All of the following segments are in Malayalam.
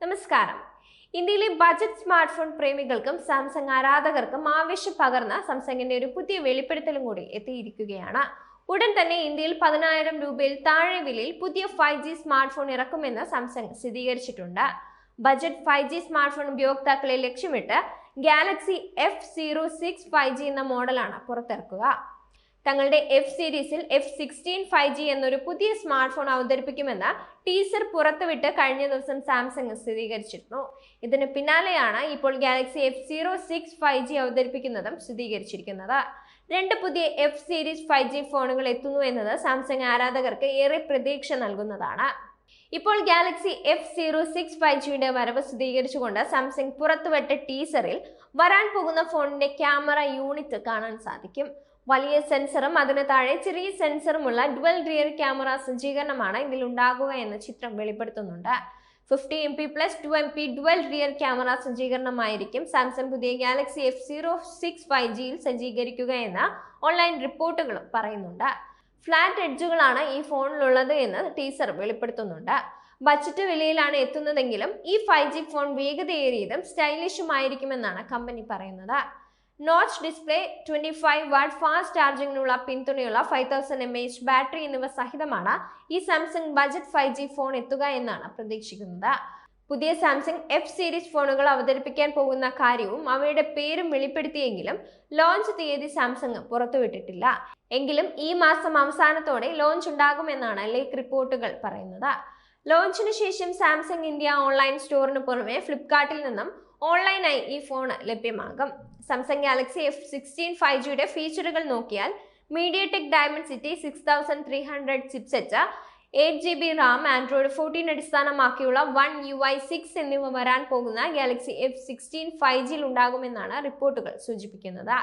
നമസ്കാരം. ഇന്ത്യയിലെ ബജറ്റ് സ്മാർട്ട് ഫോൺ പ്രേമികൾക്കും സാംസങ് ആരാധകർക്കും ആവേശം പകർന്ന സാംസങ്ങിന്റെ ഒരു പുതിയ വെളിപ്പെടുത്തലും കൂടി എത്തിയിരിക്കുകയാണ്. ഉടൻ തന്നെ ഇന്ത്യയിൽ 10,000 രൂപയിൽ താഴെ വിലയിൽ പുതിയ 5G സ്മാർട്ട് ഫോൺ ഇറക്കുമെന്ന് സാംസങ് സ്ഥിരീകരിച്ചിട്ടുണ്ട്. ബജറ്റ് 5G സ്മാർട്ട് ഫോൺ ഉപയോക്താക്കളെ ലക്ഷ്യമിട്ട് ഗാലക്സി F06 5G എന്ന മോഡലാണ് പുറത്തിറക്കുക. തങ്ങളുടെ F സീരീസിൽ F16 5G എന്നൊരു പുതിയ സ്മാർട്ട് ഫോൺ അവതരിപ്പിക്കുമെന്ന് ടീസർ പുറത്തുവിട്ട് കഴിഞ്ഞ ദിവസം സാംസങ് സ്ഥിരീകരിച്ചിരുന്നു. ഇതിന് പിന്നാലെയാണ് ഇപ്പോൾ ഗാലക്സി F06 5G അവതരിപ്പിക്കുന്നതും സ്ഥിരീകരിച്ചിരിക്കുന്നത്. രണ്ട് പുതിയ F സീരീസ് 5G ഫോണുകൾ എത്തുന്നു എന്നത് സാംസങ് ആരാധകർക്ക് ഏറെ പ്രതീക്ഷ നൽകുന്നതാണ്. ഇപ്പോൾ ഗാലക്സി F06 5Gയുടെ വരവ് സ്ഥിരീകരിച്ചുകൊണ്ട് സാംസങ് പുറത്തുവിട്ട ടീസറിൽ വരാൻ പോകുന്ന ഫോണിന്റെ ക്യാമറ യൂണിറ്റ് കാണാൻ സാധിക്കും. വലിയ സെൻസറും അതിന് താഴെ ചെറിയ സെൻസറുമുള്ള ഡുവൽ റിയർ ക്യാമറ സജ്ജീകരണമാണ് ഇതിൽ ഉണ്ടാകുക എന്ന് ചിത്രം വെളിപ്പെടുത്തുന്നുണ്ട്. 50MP + 2MP dual rear camera സജ്ജീകരണമായിരിക്കും സാംസങ് പുതിയ ഗാലക്സി F06 5Gയിൽ സജ്ജീകരിക്കുക എന്ന ഓൺലൈൻ റിപ്പോർട്ടുകളും പറയുന്നുണ്ട്. ഫ്ലാറ്റ് എഡ്ജുകളാണ് ഈ ഫോണിലുള്ളത് എന്ന് ടീസർ വെളിപ്പെടുത്തുന്നുണ്ട്. ബജറ്റ് വിലയിലാണ് എത്തുന്നതെങ്കിലും ഈ 5G ഫോൺ വേഗതയേറിയതും സ്റ്റൈലിഷുമായിരിക്കുമെന്നാണ് കമ്പനി പറയുന്നത്. നോച്ച് ഡിസ്പ്ലേ, 25 വാട്ട് ഫാസ്റ്റ് ചാർജിങ്ങിനുള്ള പിന്തുണയുള്ള 5000 mAh ബാറ്ററി എന്നിവ സഹിതമാണ് ഈ സാംസങ് ബജറ്റ് 5G ഫോൺ എത്തുക എന്നാണ് പ്രതീക്ഷിക്കുന്നത്. പുതിയ സാംസങ് F സീരീസ് ഫോണുകൾ അവതരിപ്പിക്കാൻ പോകുന്ന കാര്യവും അവയുടെ പേരും വെളിപ്പെടുത്തിയെങ്കിലും ലോഞ്ച് തീയതി സാംസങ് പുറത്തുവിട്ടിട്ടില്ല. എങ്കിലും ഈ മാസം അവസാനത്തോടെ ലോഞ്ച് ഉണ്ടാകുമെന്നാണ് ലീക്ക് റിപ്പോർട്ടുകൾ പറയുന്നത്. ലോഞ്ചിന് ശേഷം സാംസങ് ഇന്ത്യ ഓൺലൈൻ സ്റ്റോറിന് പുറമെ ഫ്ലിപ്കാർട്ടിൽ നിന്നും ഓൺലൈനായി ഈ ഫോൺ ലഭ്യമാകും. സാംസങ് ഗാലക്സി F16 5Gയുടെ ഫീച്ചറുകൾ നോക്കിയാൽ MediaTek Dimensity 6300 chipset, 8GB Ram, Android 14 അടിസ്ഥാനമാക്കിയുള്ള One UI 6 എന്നിവ വരാൻ പോകുന്ന ഗാലക്സി F16 5Gയിൽ ഉണ്ടാകുമെന്നാണ് റിപ്പോർട്ടുകൾ സൂചിപ്പിക്കുന്നത്.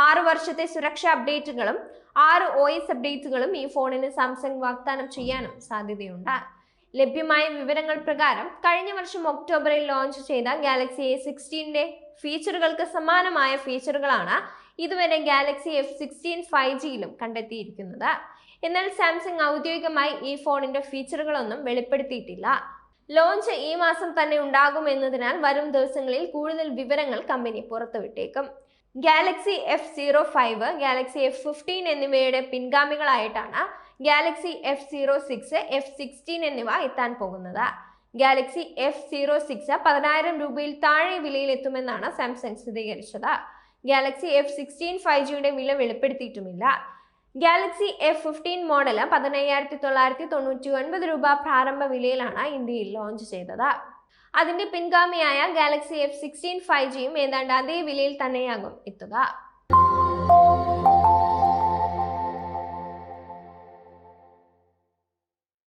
6 വർഷത്തെ സുരക്ഷാ അപ്ഡേറ്റുകളും 6 OS അപ്ഡേറ്റുകളും ഈ ഫോണിന് സാംസങ് വാഗ്ദാനം ചെയ്യാനും സാധ്യതയുണ്ട്. ലഭ്യമായ വിവരങ്ങൾ പ്രകാരം കഴിഞ്ഞ വർഷം ഒക്ടോബറിൽ ലോഞ്ച് ചെയ്ത ഗാലക്സി A16ന്റെ ഫീച്ചറുകൾക്ക് സമാനമായ ഫീച്ചറുകളാണ് ഇതുവരെ ഗാലക്സി F16 5Gയിലും കണ്ടെത്തിയിരിക്കുന്നത്. എന്നാൽ സാംസങ് ഔദ്യോഗികമായി ഈ ഫോണിന്റെ ഫീച്ചറുകളൊന്നും വെളിപ്പെടുത്തിയിട്ടില്ല. ലോഞ്ച് ഈ മാസം തന്നെ ഉണ്ടാകുമെന്നതിനാൽ വരും ദിവസങ്ങളിൽ കൂടുതൽ വിവരങ്ങൾ company പുറത്തുവിട്ടേക്കും. Galaxy F05, Galaxy F15 എന്നിവയുടെ പിൻഗാമികളായിട്ടാണ് ഗാലക്സി F06, F16 എന്നിവ എത്താൻ പോകുന്നത്. ഗാലക്സി F06 10,000 രൂപയിൽ താഴെ വിലയിൽ എത്തുമെന്നാണ് സാംസങ് സ്ഥിരീകരിച്ചത്. ഗാലക്സി F16 5Gയുടെ വില വെളിപ്പെടുത്തിയിട്ടുമില്ല. ഗാലക്സി F15 മോഡൽ 15,999 രൂപ പ്രാരംഭ വിലയിലാണ് ഇന്ത്യയിൽ ലോഞ്ച് ചെയ്തത്. അതിന്റെ പിൻഗാമിയായ ഗാലക്സി F16 5Gയും ഏതാണ്ട് അതേ വിലയിൽ തന്നെയാകും എത്തുക.